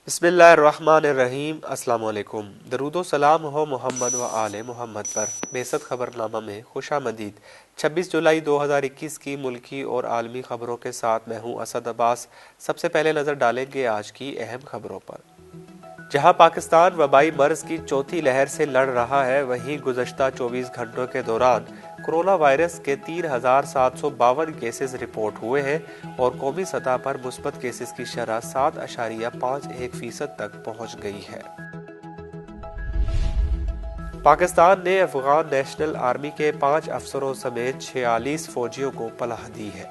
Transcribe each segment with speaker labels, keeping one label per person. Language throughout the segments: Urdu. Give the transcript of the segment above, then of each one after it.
Speaker 1: بسم اللہ الرحمن الرحیم۔ السلام علیکم۔ درود و سلام ہو محمد و آل محمد پر۔ بعثت خبر نامہ میں خوش آمدید۔ 26 جولائی 2021 کی ملکی اور عالمی خبروں کے ساتھ میں ہوں اسد عباس۔ سب سے پہلے نظر ڈالیں گے آج کی اہم خبروں پر۔ جہاں پاکستان وبائی مرض کی چوتھی لہر سے لڑ رہا ہے، وہیں گزشتہ 24 گھنٹوں کے دوران کرونا وائرس کے 3752 کیسز رپورٹ ہوئے ہیں اور قومی سطح پر مثبت کیسز کی شرح 7.51% تک پہنچ گئی ہے۔ پاکستان نے افغان نیشنل آرمی کے 5 افسروں سمیت 46 فوجیوں کو پناہ دی ہے۔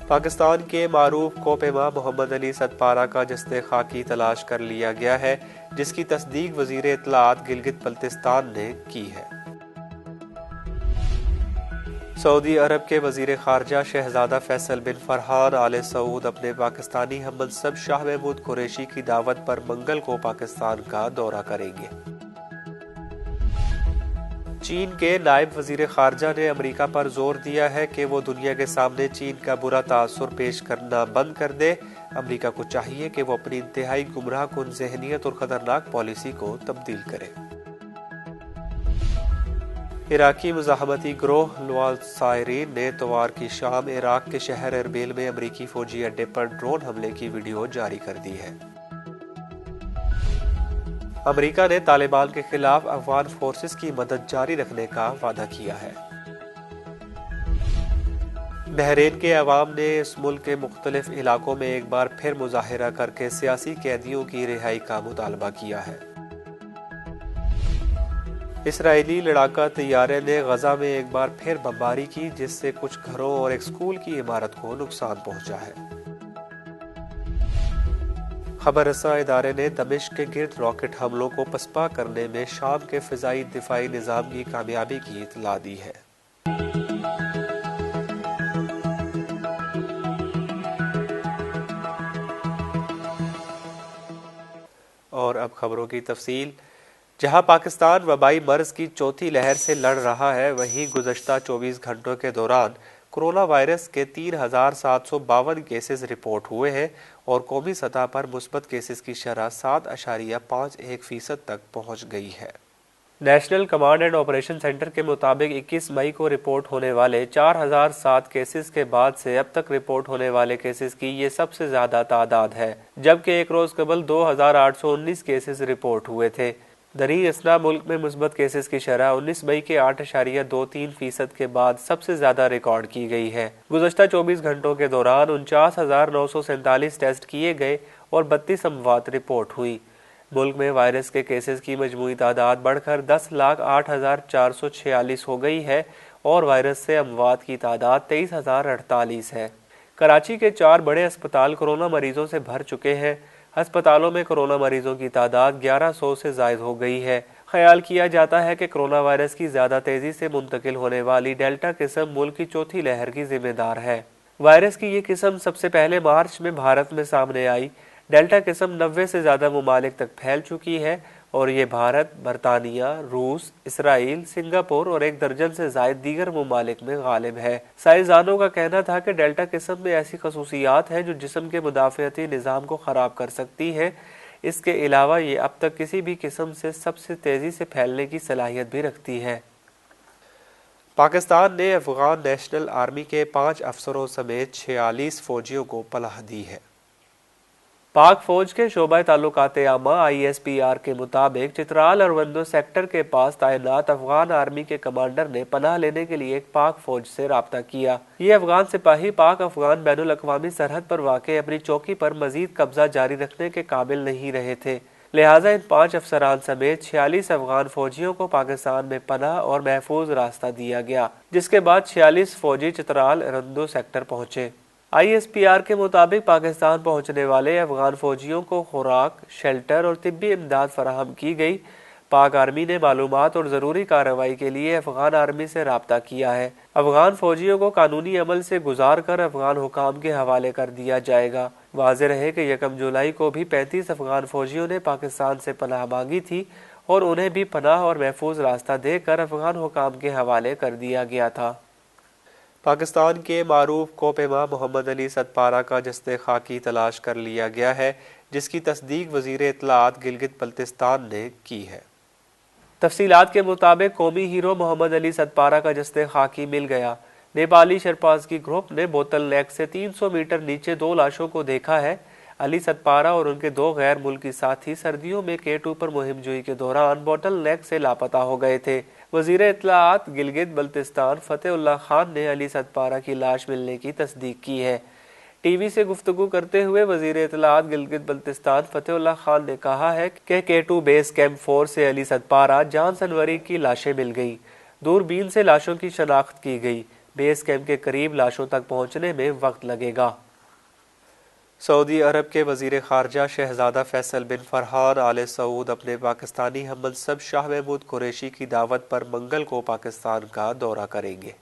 Speaker 1: پاکستان کے معروف کوہ محمد علی ستپارہ کا جسد خاکی تلاش کر لیا گیا ہے، جس کی تصدیق وزیر اطلاعات گلگت بلتستان نے کی ہے۔ سعودی عرب کے وزیر خارجہ شہزادہ فیصل بن فرحان آل سعود اپنے پاکستانی ہم منصب شاہ محمود قریشی کی دعوت پر منگل کو پاکستان کا دورہ کریں گے۔ چین کے نائب وزیر خارجہ نے امریکہ پر زور دیا ہے کہ وہ دنیا کے سامنے چین کا برا تاثر پیش کرنا بند کر دے۔ امریکہ کو چاہیے کہ وہ اپنی انتہائی گمراہ کن ذہنیت اور خطرناک پالیسی کو تبدیل کرے۔ عراقی مزاحمتی گروہ لوالصائرین نے اتوار کی شام عراق کے شہر اربیل میں امریکی فوجی اڈے پر ڈرون حملے کی ویڈیو جاری کر دی ہے۔ امریکہ نے طالبان کے خلاف افغان فورسز کی مدد جاری رکھنے کا وعدہ کیا ہے۔ بحرین کے عوام نے اس ملک کے مختلف علاقوں میں ایک بار پھر مظاہرہ کر کے سیاسی قیدیوں کی رہائی کا مطالبہ کیا ہے۔ اسرائیلی لڑاکا طیارے نے غزہ میں ایک بار پھر بمباری کی، جس سے کچھ گھروں اور ایک اسکول کی عمارت کو نقصان پہنچا ہے۔ خبر رساں ادارے نے دمشق کے گرد راکٹ حملوں کو پسپا کرنے میں شام کے فضائی دفاعی نظام کی کامیابی کی اطلاع دی ہے۔ اور اب خبروں کی تفصیل۔ جہاں پاکستان وبائی مرض کی چوتھی لہر سے لڑ رہا ہے، وہیں گزشتہ 24 گھنٹوں کے دوران کرونا وائرس کے 3752 کیسز رپورٹ ہوئے ہیں اور قومی سطح پر مثبت کیسز کی شرح 7.51% تک پہنچ گئی ہے۔ National command and operation centre کے مطابق 21 مئی کو رپورٹ ہونے والے 4007 کیسز کے بعد سے اب تک رپورٹ ہونے والے کیسز کی یہ سب سے زیادہ تعداد ہے، جبکہ ایک روز قبل 2819 کیسز رپورٹ ہوئے تھے۔ دریں اثنا ملک میں مثبت کیسز کی شرح 19 مئی کے 8.23% کے بعد سب سے زیادہ ریکارڈ کی گئی ہے۔ گزشتہ 24 گھنٹوں کے دوران 49,947 ٹیسٹ کیے گئے اور 32 اموات رپورٹ ہوئی۔ ملک میں وائرس کے کیسز کی مجموعی تعداد بڑھ کر 10,08,446 ہو گئی ہے اور وائرس سے اموات کی تعداد 23,048 ہے۔ کراچی کے 4 بڑے اسپتال کورونا مریضوں سے بھر چکے ہیں۔ ہسپتالوں میں کورونا مریضوں کی تعداد 1100 سے زائد ہو گئی ہے۔ خیال کیا جاتا ہے کہ کورونا وائرس کی زیادہ تیزی سے منتقل ہونے والی ڈیلٹا قسم ملک کی چوتھی لہر کی ذمہ دار ہے۔ وائرس کی یہ قسم سب سے پہلے مارچ میں بھارت میں سامنے آئی۔ ڈیلٹا قسم 90 سے زیادہ ممالک تک پھیل چکی ہے اور یہ بھارت، برطانیہ، روس، اسرائیل، سنگاپور اور 1 درجن سے زائد دیگر ممالک میں غالب ہے۔ سائنسدانوں کا کہنا تھا کہ ڈیلٹا قسم میں ایسی خصوصیات ہیں جو جسم کے مدافعتی نظام کو خراب کر سکتی ہیں۔ اس کے علاوہ یہ اب تک کسی بھی قسم سے سب سے تیزی سے پھیلنے کی صلاحیت بھی رکھتی ہے۔ پاکستان نے افغان نیشنل آرمی کے 5 افسروں سمیت 46 فوجیوں کو پناہ دی ہے۔ پاک فوج کے شعبہ تعلقات عامہ ISPR کے مطابق چترال اروندو سیکٹر کے پاس تعینات افغان آرمی کے کمانڈر نے پناہ لینے کے لیے ایک پاک فوج سے رابطہ کیا۔ یہ افغان سپاہی پاک افغان بین الاقوامی سرحد پر واقع اپنی چوکی پر مزید قبضہ جاری رکھنے کے قابل نہیں رہے تھے، لہٰذا ان 5 افسران سمیت 46 افغان فوجیوں کو پاکستان میں پناہ اور محفوظ راستہ دیا گیا، جس کے بعد 46 فوجی چترال اروندو سیکٹر پہنچے۔ ISPR کے مطابق پاکستان پہنچنے والے افغان فوجیوں کو خوراک، شیلٹر اور طبی امداد فراہم کی گئی۔ پاک آرمی نے معلومات اور ضروری کارروائی کے لیے افغان آرمی سے رابطہ کیا ہے۔ افغان فوجیوں کو قانونی عمل سے گزار کر افغان حکام کے حوالے کر دیا جائے گا۔ واضح رہے کہ 1 جولائی کو بھی 35 افغان فوجیوں نے پاکستان سے پناہ مانگی تھی اور انہیں بھی پناہ اور محفوظ راستہ دے کر افغان حکام کے حوالے کر دیا گیا تھا۔ پاکستان کے معروف کوپیما محمد علی ستپارہ کا جسد خاکی تلاش کر لیا گیا ہے، جس کی تصدیق وزیر اطلاعات گلگت بلتستان نے کی ہے۔ تفصیلات کے مطابق قومی ہیرو محمد علی ستپارہ کا جسد خاکی مل گیا۔ نیپالی شرپاسگی گروپ نے بوتل نیک سے 300 میٹر نیچے 2 لاشوں کو دیکھا ہے۔ علی ستپارہ اور ان کے 2 غیر ملکی ساتھی سردیوں میں K2 پر مہم جوئی کے دوران بوتل نیک سے لاپتہ ہو گئے تھے۔ وزیر اطلاعات گلگت بلتستان فتح اللہ خان نے علی ستپارہ کی لاش ملنے کی تصدیق کی ہے۔ ٹی وی سے گفتگو کرتے ہوئے وزیر اطلاعات گلگت بلتستان فتح اللہ خان نے کہا ہے کہ K2 بیس کیمپ 4 سے علی ستپارہ جان سنوری کی لاشیں مل گئی۔ دوربین سے لاشوں کی شناخت کی گئی۔ بیس کیمپ کے قریب لاشوں تک پہنچنے میں وقت لگے گا۔ سعودی عرب کے وزیر خارجہ شہزادہ فیصل بن فرحان آل سعود اپنے پاکستانی ہم منصب شاہ محمود قریشی کی دعوت پر منگل کو پاکستان کا دورہ کریں گے۔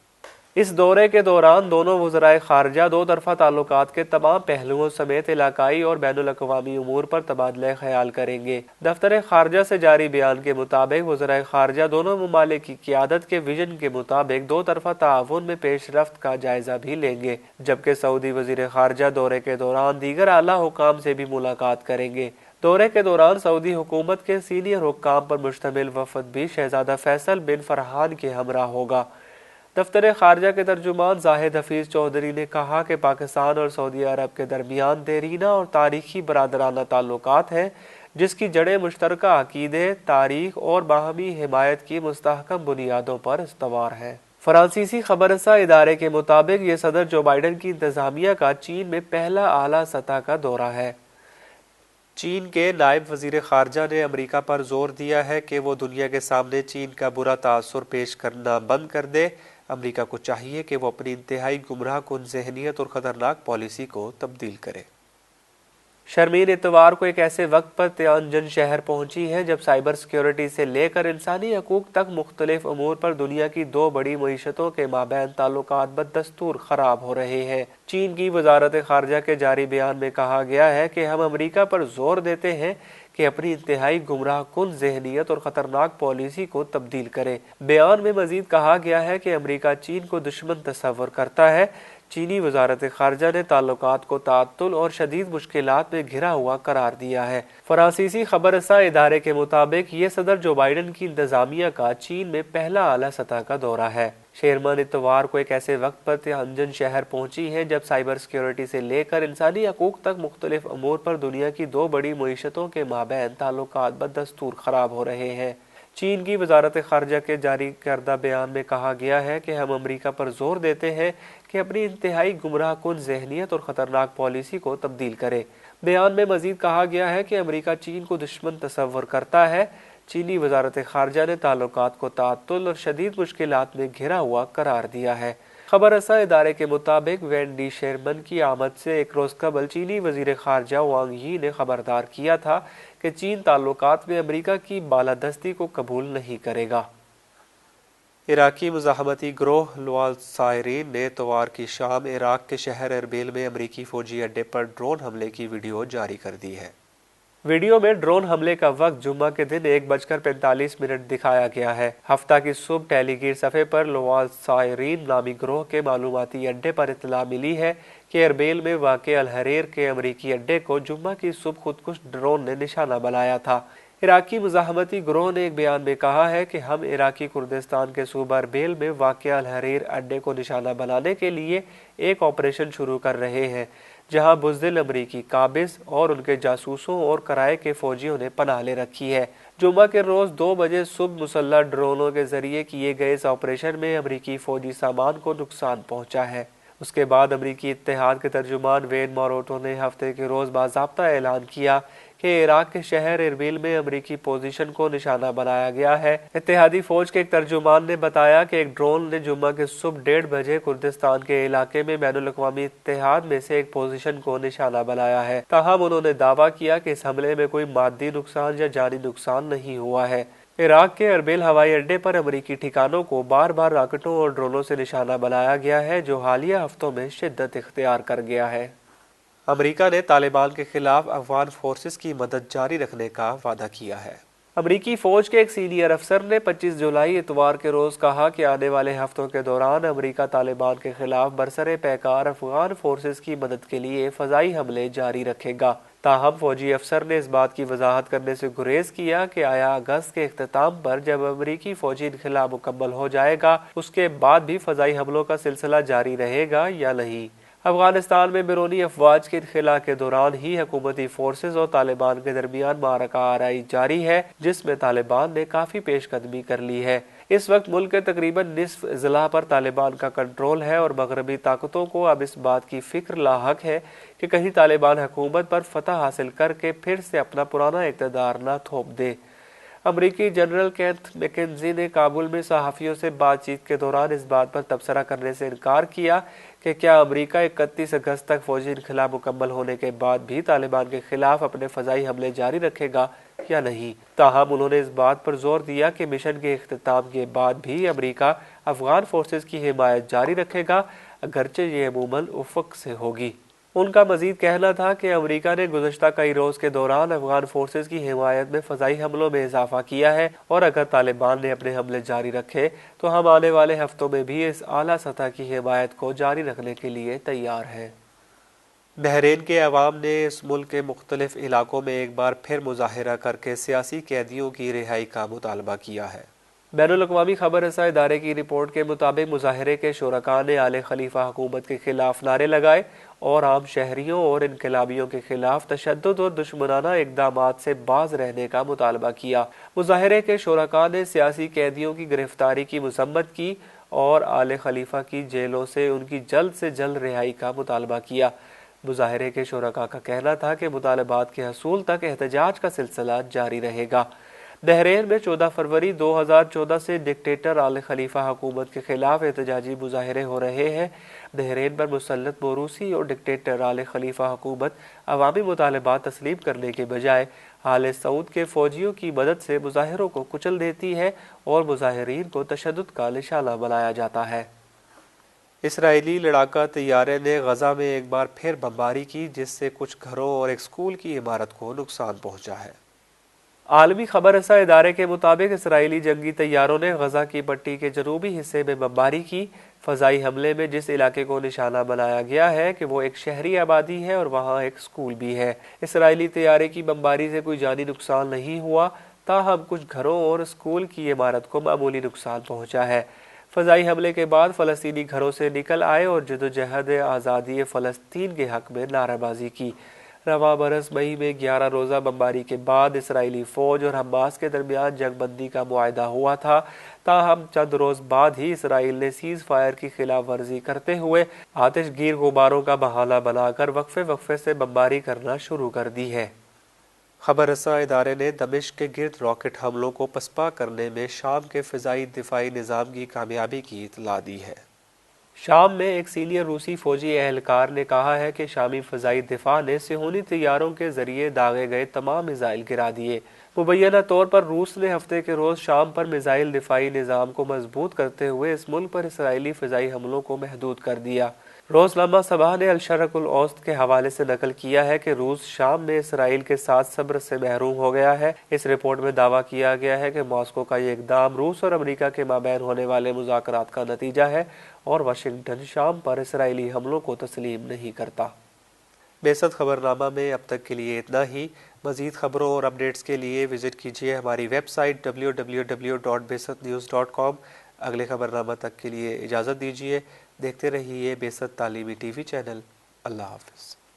Speaker 1: اس دورے کے دوران دونوں وزرائے خارجہ دو طرفہ تعلقات کے تمام پہلوؤں سمیت علاقائی اور بین الاقوامی امور پر تبادلہ خیال کریں گے۔ دفتر خارجہ سے جاری بیان کے مطابق وزرائے خارجہ دونوں ممالک کی قیادت کے ویژن کے مطابق دو طرفہ تعاون میں پیش رفت کا جائزہ بھی لیں گے، جبکہ سعودی وزیر خارجہ دورے کے دوران دیگر اعلیٰ حکام سے بھی ملاقات کریں گے۔ دورے کے دوران سعودی حکومت کے سینئر حکام پر مشتمل وفد بھی شہزادہ فیصل بن فرحان کے ہمراہ ہوگا۔ دفتر خارجہ کے ترجمان زاہد حفیظ چودھری نے کہا کہ پاکستان اور سعودی عرب کے درمیان دیرینہ اور تاریخی برادرانہ تعلقات ہیں، جس کی جڑیں مشترکہ عقیدے، تاریخ اور باہمی حمایت کی مستحکم بنیادوں پر استوار ہیں۔ فرانسیسی خبر رساں ادارے کے مطابق یہ صدر جو بائیڈن کی انتظامیہ کا چین میں پہلا اعلیٰ سطح کا دورہ ہے۔ چین کے نائب وزیر خارجہ نے امریکہ پر زور دیا ہے کہ وہ دنیا کے سامنے چین کا برا تاثر پیش کرنا بند کر دے۔ امریکہ کو چاہیے کہ وہ اپنی انتہائی گمراہ کن ذہنیت اور خطرناک پالیسی کو تبدیل کرے۔ شرمین اتوار کو ایک ایسے وقت پر تیانجن شہر پہنچی ہے جب سائبر سیکیورٹی سے لے کر انسانی حقوق تک مختلف امور پر دنیا کی دو بڑی معیشتوں کے مابین تعلقات بدستور خراب ہو رہے ہیں۔ چین کی وزارت خارجہ کے جاری بیان میں کہا گیا ہے کہ ہم امریکہ پر زور دیتے ہیں کہ اپنی انتہائی گمراہ کن ذہنیت اور خطرناک پالیسی کو تبدیل کرے۔ بیان میں مزید کہا گیا ہے کہ امریکہ چین کو دشمن تصور کرتا ہے۔ چینی وزارت خارجہ نے تعلقات کو تعطل اور شدید مشکلات میں گھرا ہوا قرار دیا ہے۔ فرانسیسی خبر رساں ادارے کے مطابق یہ صدر جو بائیڈن کی انتظامیہ کا چین میں پہلا اعلیٰ سطح کا دورہ ہے۔ شیرمن اتوار کو ایک ایسے وقت پر تیانجن شہر پہنچی ہے جب سائبر سیکیورٹی سے لے کر انسانی حقوق تک مختلف امور پر دنیا کی دو بڑی معیشتوں کے مابین تعلقات بدستور خراب ہو رہے ہیں۔ چین کی وزارت خارجہ کے جاری کردہ بیان میں کہا گیا ہے کہ ہم امریکہ پر زور دیتے ہیں کہ اپنی انتہائی گمراہ کن ذہنیت اور خطرناک پالیسی کو تبدیل کرے۔ بیان میں مزید کہا گیا ہے کہ امریکہ چین کو دشمن تصور کرتا ہے۔ چینی وزارت خارجہ نے تعلقات کو تعطل اور شدید مشکلات میں گھرا ہوا قرار دیا ہے۔ خبر رساں ادارے کے مطابق وینڈی شیرمن کی آمد سے ایک روز قبل چینی وزیر خارجہ وانگ یی نے خبردار کیا تھا کہ چین تعلقات میں امریکہ کی بالادستی کو قبول نہیں کرے گا۔ عراقی مزاحمتی گروہ لوالصائرین نے اتوار کی شام عراق کے شہر اربیل میں امریکی فوجی اڈے پر ڈرون حملے کی ویڈیو جاری کر دی ہے۔ ویڈیو میں ڈرون حملے کا وقت جمعہ کے دن 1:45 دکھایا گیا ہے۔ ہفتہ کی صبح ٹیلی گیر صفحے پر لوالصائرین نامی گروہ کے معلوماتی اڈے پر اطلاع ملی ہے کہ اربیل میں واقع الحریر کے امریکی اڈے کو جمعہ کی صبح خودکش ڈرون نے نشانہ بنایا تھا۔ عراقی مزاحمتی گروہ نے ایک بیان میں کہا ہے کہ ہم عراقی کردستان کے صوبہ اربیل میں واقع الحریر اڈے کو نشانہ بنانے کے لیے ایک آپریشن شروع کر رہے ہیں، جہاں بزدل امریکی قابض اور ان کے جاسوسوں اور کرائے کے فوجیوں نے پناہ لے رکھی ہے۔ جمعہ کے روز 2 بجے صبح مسلح ڈرونوں کے ذریعے کیے گئے اس آپریشن میں امریکی فوجی سامان کو نقصان پہنچا ہے۔ اس کے بعد امریکی اتحاد کے ترجمان وین ماروٹو نے ہفتے کے روز باضابطہ اعلان کیا کہ عراق کے شہر اربیل میں امریکی پوزیشن کو نشانہ بنایا گیا ہے۔ اتحادی فوج کے ایک ترجمان نے بتایا کہ ایک ڈرون نے جمعہ کے صبح 1:30 بجے کردستان کے علاقے میں بین الاقوامی اتحاد میں سے ایک پوزیشن کو نشانہ بنایا ہے۔ تاہم انہوں نے دعویٰ کیا کہ اس حملے میں کوئی مادی نقصان یا جانی نقصان نہیں ہوا ہے۔ عراق کے اربیل ہوائی اڈے پر امریکی ٹھکانوں کو بار بار راکٹوں اور ڈرونوں سے نشانہ بنایا گیا ہے، جو حالیہ ہفتوں میں شدت اختیار کر گیا ہے۔ امریکہ نے طالبان کے خلاف افغان فورسز کی مدد جاری رکھنے کا وعدہ کیا ہے۔ امریکی فوج کے ایک سینئر افسر نے 25 جولائی اتوار کے روز کہا کہ آنے والے ہفتوں کے دوران امریکہ طالبان کے خلاف برسر پیکار افغان فورسز کی مدد کے لیے فضائی حملے جاری رکھے گا۔ تاہم فوجی افسر نے اس بات کی وضاحت کرنے سے گریز کیا کہ آیا اگست کے اختتام پر جب امریکی فوجی انخلا مکمل ہو جائے گا اس کے بعد بھی فضائی حملوں کا سلسلہ جاری رہے گا یا نہیں۔ افغانستان میں بیرونی افواج کے انخلا کے دوران ہی حکومتی فورسز اور طالبان کے درمیان معرکہ آرائی جاری ہے، جس میں طالبان نے کافی پیش قدمی کر لی ہے۔ اس وقت ملک کے تقریباً نصف اضلاع پر طالبان کا کنٹرول ہے اور مغربی طاقتوں کو اب اس بات کی فکر لاحق ہے کہ کہیں طالبان حکومت پر فتح حاصل کر کے پھر سے اپنا پرانا اقتدار نہ تھوپ دے۔ امریکی جنرل کیتھ میکنزی نے کابل میں صحافیوں سے بات چیت کے دوران اس بات پر تبصرہ کرنے سے انکار کیا کہ کیا امریکہ 31 اگست تک فوجی انخلا مکمل ہونے کے بعد بھی طالبان کے خلاف اپنے فضائی حملے جاری رکھے گا یا نہیں۔ تاہم انہوں نے اس بات پر زور دیا کہ مشن کے اختتام کے بعد بھی امریکہ افغان فورسز کی حمایت جاری رکھے گا، اگرچہ یہ عموماً افق سے ہوگی۔ ان کا مزید کہنا تھا کہ امریکہ نے گزشتہ کئی روز کے دوران افغان فورسز کی حمایت میں فضائی حملوں میں اضافہ کیا ہے اور اگر طالبان نے اپنے حملے جاری رکھے تو ہم آنے والے ہفتوں میں بھی اس اعلیٰ سطح کی حمایت کو جاری رکھنے کے لیے تیار ہیں۔ بحرین کے عوام نے اس ملک کے مختلف علاقوں میں ایک بار پھر مظاہرہ کر کے سیاسی قیدیوں کی رہائی کا مطالبہ کیا ہے۔ بین الاقوامی خبر رساں ادارے کی رپورٹ کے مطابق مظاہرے کے شرکاء نے آل خلیفہ حکومت کے خلاف نعرے لگائے اور عام شہریوں اور انقلابیوں کے خلاف تشدد اور دشمنانہ اقدامات سے باز رہنے کا مطالبہ کیا۔ مظاہرے کے شرکاء نے سیاسی قیدیوں کی گرفتاری کی مذمت کی اور آل خلیفہ کی جیلوں سے ان کی جلد سے جلد رہائی کا مطالبہ کیا۔ مظاہرے کے شرکاء کا کہنا تھا کہ مطالبات کے حصول تک احتجاج کا سلسلہ جاری رہے گا۔ بحرین میں 14 فروری 2014 سے ڈکٹیٹر آل خلیفہ حکومت کے خلاف احتجاجی مظاہرے ہو رہے ہیں۔ بحرین پر مسلط موروثی اور ڈکٹیٹر آل خلیفہ حکومت عوامی مطالبات تسلیم کرنے کے بجائے آل سعود کے فوجیوں کی مدد سے مظاہروں کو کچل دیتی ہے اور مظاہرین کو تشدد کا نشانہ بنایا جاتا ہے۔ اسرائیلی لڑاکا طیارے نے غزہ میں ایک بار پھر بمباری کی جس سے کچھ گھروں اور ایک اسکول کی عمارت کو نقصان پہنچا ہے۔ عالمی خبر رساں ادارے کے مطابق اسرائیلی جنگی طیاروں نے غزہ کی پٹی کے جنوبی حصے میں بمباری کی۔ فضائی حملے میں جس علاقے کو نشانہ بنایا گیا ہے کہ وہ ایک شہری آبادی ہے اور وہاں ایک اسکول بھی ہے۔ اسرائیلی طیارے کی بمباری سے کوئی جانی نقصان نہیں ہوا، تاہم کچھ گھروں اور اسکول کی عمارت کو معمولی نقصان پہنچا ہے۔ فضائی حملے کے بعد فلسطینی گھروں سے نکل آئے اور جدوجہد آزادی فلسطین کے حق میں نعرہ بازی کی۔ رواں برس مئی میں 11 روزہ بمباری کے بعد اسرائیلی فوج اور حماس کے درمیان جنگ بندی کا معاہدہ ہوا تھا، تاہم چند روز بعد ہی اسرائیل نے سیز فائر کی خلاف ورزی کرتے ہوئے آتش گیر غباروں کا بہانہ بنا کر وقفے سے بمباری کرنا شروع کر دی ہے۔ خبر رساں ادارے نے دمشق کے گرد راکٹ حملوں کو پسپا کرنے میں شام کے فضائی دفاعی نظام کی کامیابی کی اطلاع دی ہے۔ شام میں ایک سینئر روسی فوجی اہلکار نے کہا ہے کہ شامی فضائی دفاع نے صہیونی طیاروں کے ذریعے داغے گئے تمام میزائل گرا دیے۔ مبینہ طور پر روس نے ہفتے کے روز شام پر میزائل دفاعی نظام کو مضبوط کرتے ہوئے اس ملک پر اسرائیلی فضائی حملوں کو محدود کر دیا۔ روزنامہ صباح نے الشرق الاوسط کے حوالے سے نقل کیا ہے کہ روس شام میں اسرائیل کے ساتھ صبر سے محروم ہو گیا ہے۔ اس رپورٹ میں دعویٰ کیا گیا ہے کہ ماسکو کا یہ اقدام روس اور امریکہ کے مابین ہونے والے مذاکرات کا نتیجہ ہے اور واشنگٹن شام پر اسرائیلی حملوں کو تسلیم نہیں کرتا۔ بیست خبرنامہ میں اب تک کے لیے اتنا ہی۔ مزید خبروں اور اپڈیٹس کے لیے وزٹ کیجیے ہماری ویب سائٹ www.bestatnews.com۔ اگلے خبرنامہ تک کے لیے اجازت دیجیے۔ دیکھتے رہیے بیست تعلیمی ٹی وی چینل۔ اللہ حافظ۔